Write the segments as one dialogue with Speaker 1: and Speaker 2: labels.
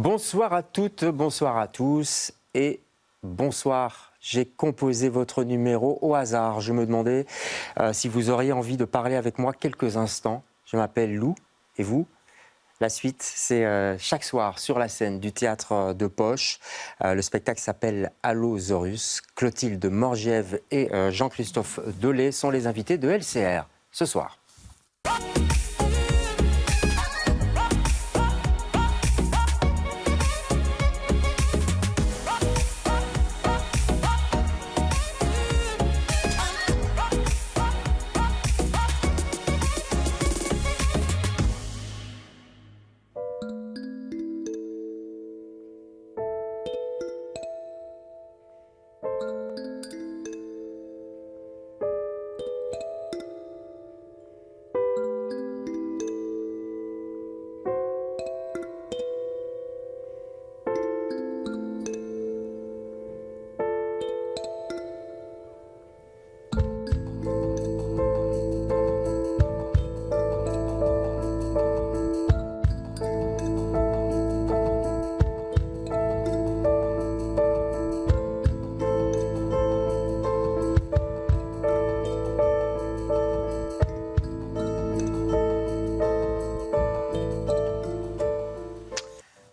Speaker 1: Bonsoir à toutes, bonsoir à tous et bonsoir. J'ai composé votre numéro au hasard. Je me demandais si vous auriez envie de parler avec moi quelques instants. Je m'appelle Lou et vous? La suite, c'est chaque soir sur la scène du théâtre de Poche. Le spectacle s'appelle Allosaurus. Clotilde Morgiève et Jean-Christophe Delay sont les invités de LCR ce soir.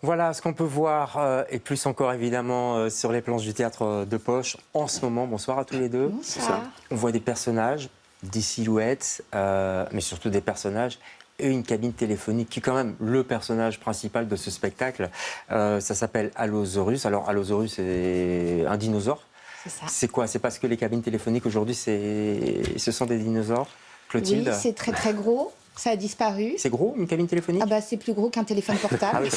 Speaker 1: Voilà ce qu'on peut voir, et plus encore évidemment sur les planches du théâtre de Poche en ce moment. Bonsoir à tous les deux.
Speaker 2: Bonsoir.
Speaker 1: On voit des personnages, des silhouettes, mais surtout des personnages et une cabine téléphonique qui est quand même le personnage principal de ce spectacle. Ça s'appelle Allosaurus. Alors Allosaurus, c'est un dinosaure.
Speaker 2: C'est ça.
Speaker 1: C'est quoi? C'est parce que les cabines téléphoniques aujourd'hui, ce sont des dinosaures, Clotilde?
Speaker 2: Oui, c'est très très gros. Ça a disparu.
Speaker 1: C'est gros, une cabine téléphonique?
Speaker 2: Ah bah c'est plus gros qu'un téléphone portable.
Speaker 1: Ah oui,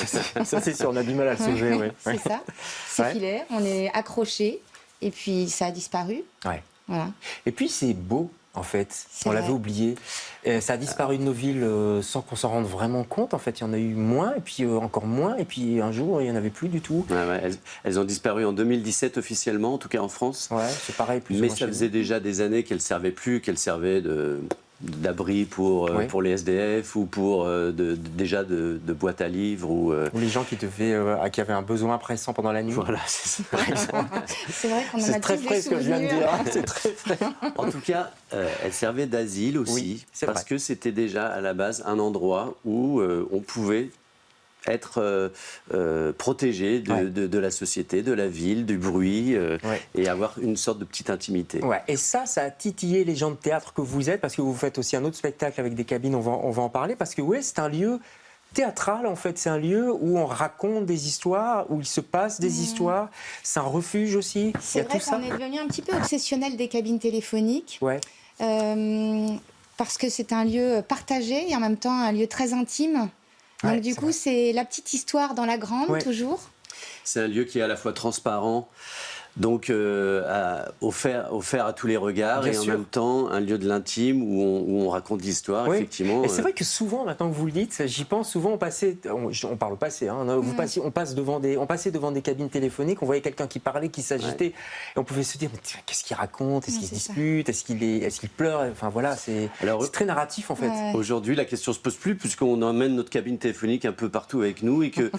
Speaker 1: ça c'est sûr, on a du mal à le soulever.
Speaker 2: Ouais,
Speaker 1: ouais.
Speaker 2: c'est ça. C'est
Speaker 1: Ouais.
Speaker 2: filaire, on est accroché et puis ça a disparu.
Speaker 1: Ouais.
Speaker 2: Voilà.
Speaker 1: Et puis c'est beau, en fait.
Speaker 2: C'est
Speaker 1: On l'avait
Speaker 2: vrai.
Speaker 1: oublié. Ça a disparu de nos villes sans qu'on s'en rende vraiment compte. En fait, il y en a eu moins, et puis encore moins, et puis un jour, il n'y en avait plus du tout.
Speaker 3: Ouais, elles ont disparu en 2017 officiellement, en tout cas en France.
Speaker 1: Ouais, c'est pareil. Plus ou
Speaker 3: Mais
Speaker 1: moins
Speaker 3: ça
Speaker 1: chez
Speaker 3: faisait déjà des années qu'elles ne servaient plus, qu'elles servaient d'abri pour les SDF ou pour déjà de boîte à livres.
Speaker 1: Ou les gens qui avaient un besoin pressant pendant la nuit.
Speaker 3: Voilà, c'est ça.
Speaker 1: Par exemple.
Speaker 2: C'est vrai qu'on en a
Speaker 1: C'est très
Speaker 2: tous des
Speaker 1: frais ce que je viens de
Speaker 2: souvenirs.
Speaker 1: dire. C'est très frais.
Speaker 3: En tout cas, elles servaient d'asile aussi,
Speaker 1: Oui, c'est
Speaker 3: parce
Speaker 1: vrai.
Speaker 3: que c'était déjà à la base un endroit où on pouvait être protégé de la société, de la ville, du bruit,
Speaker 1: Ouais.
Speaker 3: et avoir une sorte de petite intimité.
Speaker 1: Ouais, et ça a titillé les gens de théâtre que vous êtes, parce que vous faites aussi un autre spectacle avec des cabines, on va en parler, parce que ouais, c'est un lieu théâtral, en fait. C'est un lieu où on raconte des histoires, où il se passe des histoires. C'est un refuge aussi. Il y
Speaker 2: C'est
Speaker 1: a
Speaker 2: vrai
Speaker 1: tout ça.
Speaker 2: qu'on est devenu un petit peu obsessionnel des cabines téléphoniques.
Speaker 1: Ouais.
Speaker 2: Parce que c'est un lieu partagé et en même temps un lieu très intime. Donc
Speaker 1: Ouais,
Speaker 2: du
Speaker 1: c'est
Speaker 2: coup,
Speaker 1: vrai.
Speaker 2: c'est la petite histoire dans la grande,
Speaker 1: Ouais.
Speaker 2: toujours.
Speaker 3: C'est un lieu qui est à la fois transparent, donc offert à tous les regards,
Speaker 1: Bien
Speaker 3: et
Speaker 1: sûr.
Speaker 3: en même temps un lieu de l'intime où on raconte l'histoire,
Speaker 1: Oui.
Speaker 3: effectivement.
Speaker 1: Et c'est vrai que souvent, maintenant que vous le dites, j'y pense souvent, on parle au passé, hein, on passait devant des cabines téléphoniques, on voyait quelqu'un qui parlait, qui s'agitait, et on pouvait se dire, mais tiens, qu'est-ce qu'il raconte? Est-ce qu'il se
Speaker 2: c'est ça.
Speaker 1: dispute? Est-ce qu'il pleure? Enfin voilà, c'est très narratif en fait.
Speaker 2: Ouais.
Speaker 3: Aujourd'hui, la question se pose plus, puisqu'on emmène notre cabine téléphonique un peu partout avec nous, et que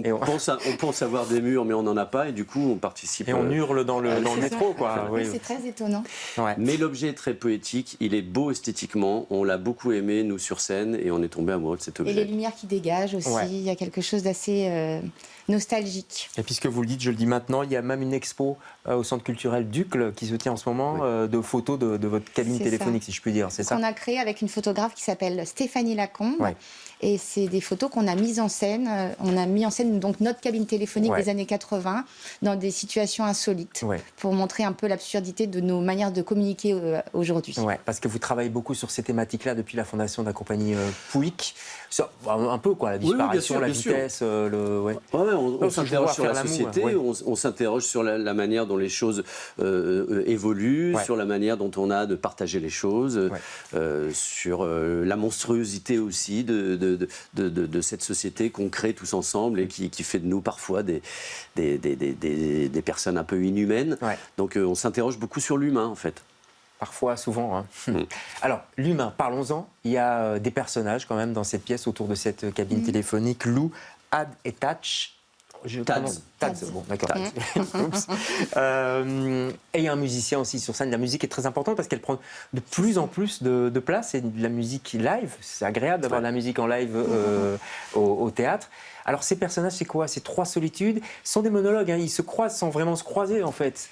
Speaker 1: Et on-
Speaker 3: on pense avoir des murs, mais on n'en a pas, et du coup on participe.
Speaker 1: Et on hurle dans le
Speaker 2: C'est
Speaker 1: métro,
Speaker 2: ça.
Speaker 1: quoi.
Speaker 2: Oui,
Speaker 1: Oui.
Speaker 2: c'est très étonnant.
Speaker 1: Ouais.
Speaker 3: Mais l'objet est très poétique, il est beau esthétiquement, on l'a beaucoup aimé, nous, sur scène, et on est tombé amoureux de cet
Speaker 2: Et les
Speaker 3: objet.
Speaker 2: lumières qui dégagent aussi,
Speaker 1: Ouais.
Speaker 2: il y a quelque chose d'assez nostalgique.
Speaker 1: Et puisque vous le dites, je le dis maintenant, il y a même une expo au Centre culturel Ducle qui se tient en ce moment de photos de votre cabine
Speaker 2: C'est
Speaker 1: téléphonique,
Speaker 2: ça.
Speaker 1: si je puis dire, c'est ça?
Speaker 2: Qu'on a créé avec une photographe qui s'appelle Stéphanie Lacombe.
Speaker 1: Ouais.
Speaker 2: Et c'est des photos qu'on a mises en scène. On a mis en scène donc notre cabine téléphonique
Speaker 1: Ouais.
Speaker 2: des années 80 dans des situations insolites
Speaker 1: Ouais.
Speaker 2: pour montrer un peu l'absurdité de nos manières de communiquer aujourd'hui.
Speaker 1: Ouais, parce que vous travaillez beaucoup sur ces thématiques-là depuis la fondation de la compagnie Pouic. Un peu, quoi, la
Speaker 3: Oui, oui, bien
Speaker 1: disparition,
Speaker 3: sûr,
Speaker 1: la
Speaker 3: bien sûr.
Speaker 1: vitesse, ouais.
Speaker 3: On
Speaker 1: Donc,
Speaker 3: s'interroge sur
Speaker 1: faire
Speaker 3: la
Speaker 1: la moue,
Speaker 3: société,
Speaker 1: ouais.
Speaker 3: on s'interroge sur la manière dont les choses évoluent,
Speaker 1: Ouais.
Speaker 3: sur la manière dont on a de partager les choses, sur la monstruosité aussi de cette société qu'on crée tous ensemble et qui fait de nous parfois des personnes un peu inhumaines.
Speaker 1: Ouais.
Speaker 3: Donc on s'interroge beaucoup sur l'humain en fait.
Speaker 1: Parfois, souvent. Hein. Alors, l'humain, parlons-en. Il y a des personnages quand même dans cette pièce autour de cette cabine téléphonique. Lou, Ad et Tatch. Tads. Bon, d'accord. Oups. Et il y a un musicien aussi sur scène. La musique est très importante parce qu'elle prend de plus en plus de place. Et de la musique live, c'est agréable d'avoir de la musique en live au théâtre. Alors ces personnages, c'est quoi? C'est trois solitudes. Ce sont des monologues, hein. Ils se croisent sans vraiment se croiser en fait.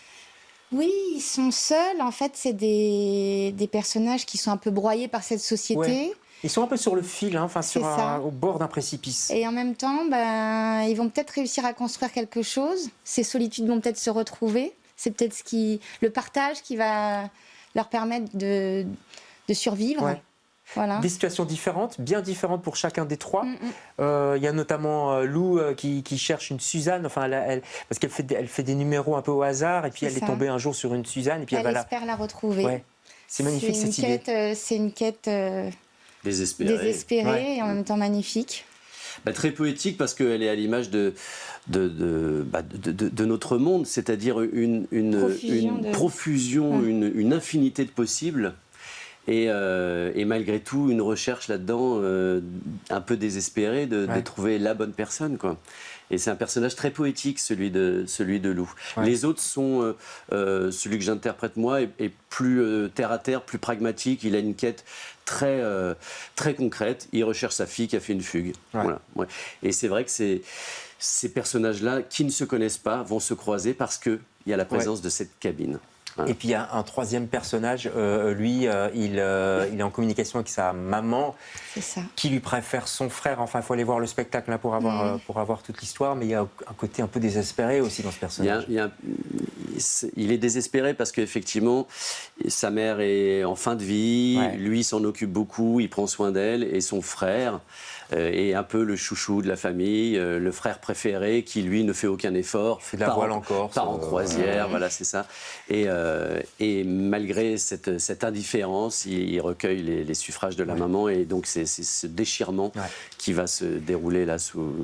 Speaker 2: Oui, ils sont seuls. En fait, c'est des personnages qui sont un peu broyés par cette société.
Speaker 1: Ouais. Ils sont un peu sur le fil, hein, au bord d'un précipice.
Speaker 2: Et en même temps, ils vont peut-être réussir à construire quelque chose. Ces solitudes vont peut-être se retrouver. C'est peut-être le partage qui va leur permettre de survivre. Ouais. Voilà.
Speaker 1: Des situations différentes, bien différentes pour chacun des trois. Il y a notamment Lou qui cherche une Suzanne, parce qu'elle fait des numéros un peu au hasard, et puis elle est tombée un jour sur une Suzanne. Et puis
Speaker 2: elle espère la retrouver.
Speaker 1: Ouais. C'est magnifique cette idée.
Speaker 2: C'est une quête
Speaker 3: désespérée
Speaker 2: et en même temps magnifique.
Speaker 3: Très poétique parce qu'elle est à l'image de notre monde, c'est-à-dire une profusion, une infinité de possibles. Et malgré tout, une recherche là-dedans un peu désespérée de trouver la bonne personne, quoi. Et c'est un personnage très poétique, celui de Lou. Ouais. Les autres sont, celui que j'interprète moi est plus terre à terre, plus pragmatique. Il a une quête très concrète. Il recherche sa fille qui a fait une fugue. Ouais. Voilà. Ouais. Et c'est vrai que ces personnages-là, qui ne se connaissent pas, vont se croiser parce qu'il y a la présence de cette cabine.
Speaker 1: Et puis il y a un troisième personnage, il est en communication avec sa maman, qui lui préfère son frère. Enfin, il faut aller voir le spectacle là, pour avoir toute l'histoire, mais il y a un côté un peu désespéré aussi dans ce personnage.
Speaker 3: Il est désespéré parce qu'effectivement, sa mère est en fin de vie, lui s'en occupe beaucoup, il prend soin d'elle, et son frère est un peu le chouchou de la famille, le frère préféré qui, lui, ne fait aucun effort.
Speaker 1: Fait de la voile encore.
Speaker 3: Part en croisière, voilà, c'est ça. Et malgré cette indifférence, il recueille les suffrages de la maman, et donc c'est ce déchirement qui va se dérouler là sous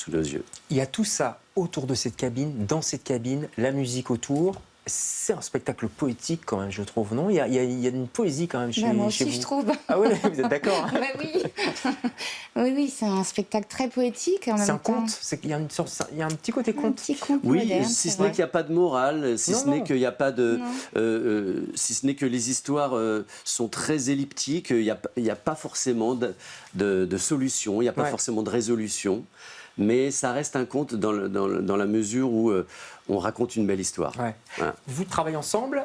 Speaker 3: nos yeux.
Speaker 1: Il y a tout ça autour de cette cabine, dans cette cabine, la musique autour. C'est un spectacle poétique quand même, je trouve, non? Il y a une poésie quand même chez vous.
Speaker 2: Moi aussi, je trouve.
Speaker 1: Ah oui, vous êtes d'accord, hein?
Speaker 2: Oui. Oui, c'est un spectacle très poétique.
Speaker 1: C'est un conte. Il y a un petit côté conte.
Speaker 2: Un petit conte
Speaker 3: moderne, si ce n'est qu'il n'y a pas de morale, si ce n'est qu'il n'y a pas de, si ce n'est que les histoires sont très elliptiques, il n'y a pas forcément de solution, il n'y a pas forcément de résolution. Mais ça reste un conte dans la mesure où on raconte une belle histoire.
Speaker 1: Ouais. Voilà. Vous travaillez ensemble,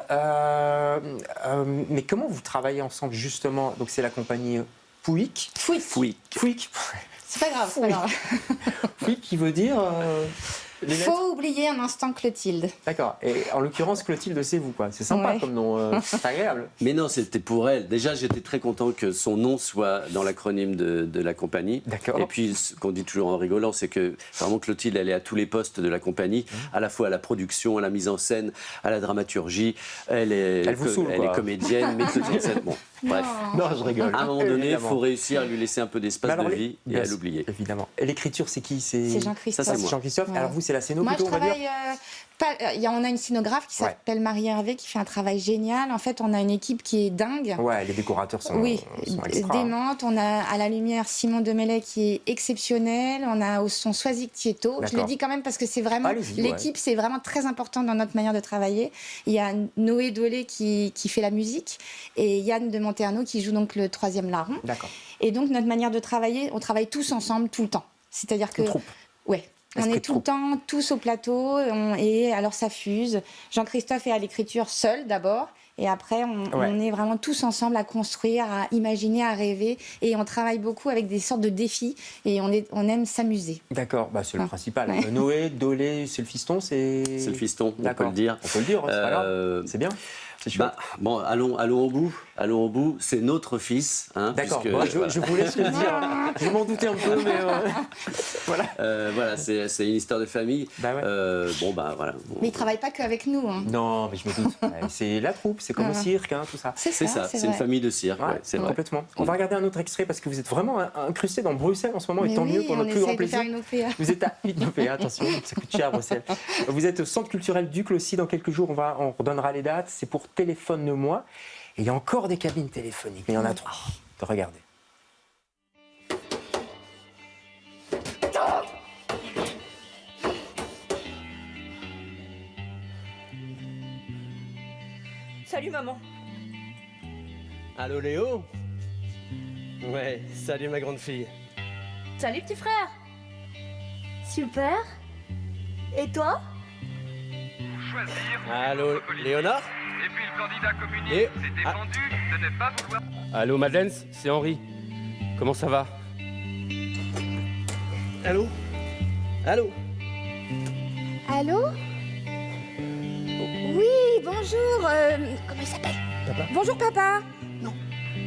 Speaker 1: mais comment vous travaillez ensemble justement? Donc c'est la compagnie Pouic.
Speaker 2: Fouic. C'est pas grave, c'est pas grave.
Speaker 1: Fouic qui veut dire...
Speaker 2: Faut oublier un instant Clotilde.
Speaker 1: D'accord. Et en l'occurrence, Clotilde, c'est vous, quoi. C'est sympa comme nom. C'est agréable.
Speaker 3: Mais non, c'était pour elle. Déjà, j'étais très content que son nom soit dans l'acronyme de la compagnie.
Speaker 1: D'accord.
Speaker 3: Et puis, ce qu'on dit toujours en rigolant, c'est que vraiment Clotilde, elle est à tous les postes de la compagnie, à la fois à la production, à la mise en scène, à la dramaturgie. Elle est comédienne, metteuse en scène. Bon, bref.
Speaker 1: Non, je rigole.
Speaker 3: À un moment donné, il faut réussir à lui laisser un peu d'espace de vie et à l'oublier.
Speaker 1: Évidemment. Et l'écriture, c'est qui? C'est
Speaker 2: Jean-Christophe.
Speaker 1: Ça, c'est Jean-Christophe. Ouais. Alors vous, c'est la scéno
Speaker 2: plutôt,
Speaker 1: on va dire.
Speaker 2: On a une scénographe qui s'appelle Marie Hervé qui fait un travail génial. En fait, on a une équipe qui est dingue.
Speaker 1: Ouais, les décorateurs sont extra.
Speaker 2: Démente. On a à la lumière Simon Demelay qui est exceptionnel. On a au son Soisic Tieto. Je le dis quand même parce que c'est vraiment l'équipe, c'est vraiment très important dans notre manière de travailler. Il y a Noé Dolé qui fait la musique et Yann de Monterno qui joue donc le troisième larron.
Speaker 1: D'accord.
Speaker 2: Et donc notre manière de travailler, on travaille tous ensemble tout le temps. C'est-à-dire que ouais. On est tout le temps tous au plateau et alors ça fuse. Jean-Christophe est à l'écriture seul d'abord et après on est vraiment tous ensemble à construire, à imaginer, à rêver et on travaille beaucoup avec des sortes de défis et on aime s'amuser.
Speaker 1: D'accord, c'est le principal. Ouais. Noé, Dolé, c'est le fiston, c'est
Speaker 3: le fiston, on peut le dire.
Speaker 1: On peut le dire, c'est pas grave, c'est bien.
Speaker 3: Bon, allons au bout. C'est notre fils. Hein,
Speaker 1: d'accord. Je vous laisse le dire. Je m'en doutais un peu, mais voilà.
Speaker 3: Voilà, c'est une histoire de famille.
Speaker 1: Voilà.
Speaker 2: Mais il travaille pas qu'avec nous. Hein.
Speaker 1: Non, mais je me doute. C'est la troupe, c'est comme au cirque, tout ça.
Speaker 2: C'est
Speaker 3: ça. C'est une famille de cirque. C'est vrai.
Speaker 1: Complètement. On va regarder un autre extrait parce que vous êtes vraiment incrusté dans Bruxelles en ce moment, et tant mieux pour notre plus grand plaisir. Vous êtes à une OPA, attention, ça coûte cher à Bruxelles. Vous êtes au Centre culturel Ducle aussi. Dans quelques jours, on redonnera les dates. C'est pour Téléphone-moi. Et il y a encore des cabines téléphoniques, mais il y en a 3. Regardez.
Speaker 4: Salut maman.
Speaker 5: Allô Léo? Ouais, salut ma grande fille.
Speaker 4: Salut petit frère. Super. Et toi?
Speaker 5: Allô Léonard?
Speaker 6: Et puis le candidat communiste
Speaker 5: Et...
Speaker 6: s'est défendu de ne pas vouloir...
Speaker 5: Allô Madeleine, c'est Henri. Comment ça va? Allô? Allô?
Speaker 2: Allô? Oui, bonjour. Comment il s'appelle?
Speaker 5: Papa?
Speaker 2: Bonjour papa.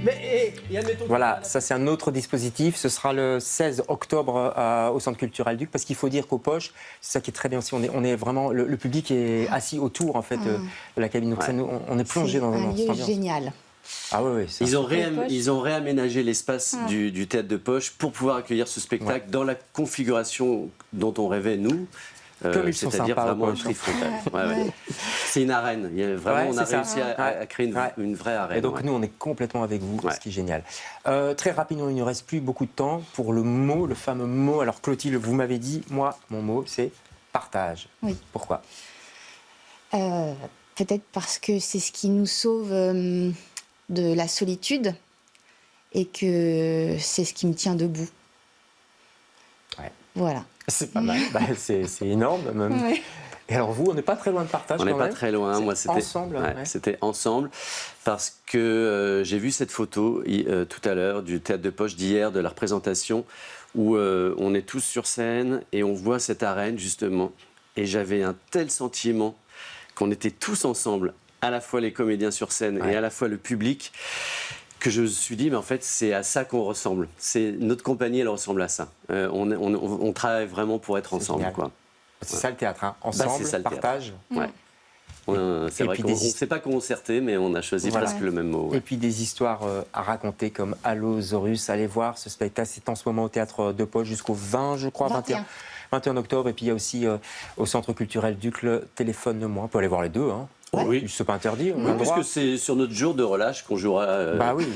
Speaker 5: Mais et admettons...
Speaker 1: Voilà, ça c'est un autre dispositif. Ce sera le 16 octobre au Centre culturel Duc, parce qu'il faut dire qu'aux Poches, c'est ça qui est très bien aussi. On est vraiment le public est assis autour en fait de la cabine. Donc ça, on est plongé dans
Speaker 2: un
Speaker 1: cette
Speaker 2: lieu
Speaker 1: ambiance.
Speaker 2: génial.
Speaker 1: Ah oui,
Speaker 3: Ils ont réaménagé l'espace du théâtre de Poche pour pouvoir accueillir ce spectacle dans la configuration dont on rêvait nous. C'est-à-dire vraiment un tri frontal. C'est une arène. On a réussi à créer une vraie arène.
Speaker 1: Et donc nous, on est complètement avec vous, ce qui est génial. Très rapidement, il ne reste plus beaucoup de temps pour le mot, le fameux mot. Alors Clotilde, vous m'avez dit, moi, mon mot, c'est partage.
Speaker 2: Oui.
Speaker 1: Pourquoi?
Speaker 2: Peut-être parce que c'est ce qui nous sauve de la solitude et que c'est ce qui me tient debout.
Speaker 1: Ouais.
Speaker 2: Voilà.
Speaker 1: C'est pas mal, c'est énorme même.
Speaker 2: Ouais.
Speaker 1: Et alors vous, on n'est pas très loin de partage
Speaker 3: On
Speaker 1: quand
Speaker 3: n'est pas
Speaker 1: même.
Speaker 3: très loin. Moi, c'était
Speaker 1: ensemble.
Speaker 3: C'était ensemble parce que j'ai vu cette photo tout à l'heure du théâtre de Poche d'hier, de la représentation où on est tous sur scène et on voit cette arène justement. Et j'avais un tel sentiment qu'on était tous ensemble, à la fois les comédiens sur scène et à la fois le public, que je me suis dit, mais en fait, c'est à ça qu'on ressemble. Notre compagnie, elle ressemble à ça. On travaille vraiment pour être ensemble, quoi.
Speaker 1: C'est ça le théâtre, hein. Ensemble,
Speaker 3: c'est
Speaker 1: partage.
Speaker 3: Ouais. C'est vrai qu'on ne s'est pas concerté, mais on a choisi presque le même mot.
Speaker 1: Et puis des histoires à raconter comme Allosaurus. Allez voir ce spectacle, c'est en ce moment au théâtre de Poche jusqu'au 20, je crois, 21 octobre. Et puis il y a aussi au Centre culturel Duc le Téléphone-moi. On peut aller voir les deux, hein.
Speaker 3: Oui.
Speaker 1: C'est pas interdit.
Speaker 3: Puisque c'est sur notre jour de relâche qu'on jouera.
Speaker 1: Bah oui.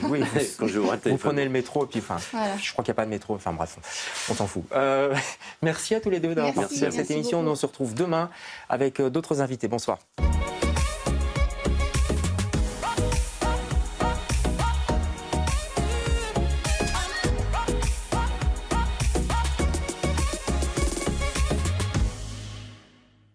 Speaker 3: Quand jouera le téléphone.
Speaker 1: Vous prenez le métro et puis je crois qu'il n'y a pas de métro. Enfin bref, on s'en fout. Merci à tous les deux d'avoir participé à cette émission. Nous on se retrouve demain avec d'autres invités. Bonsoir.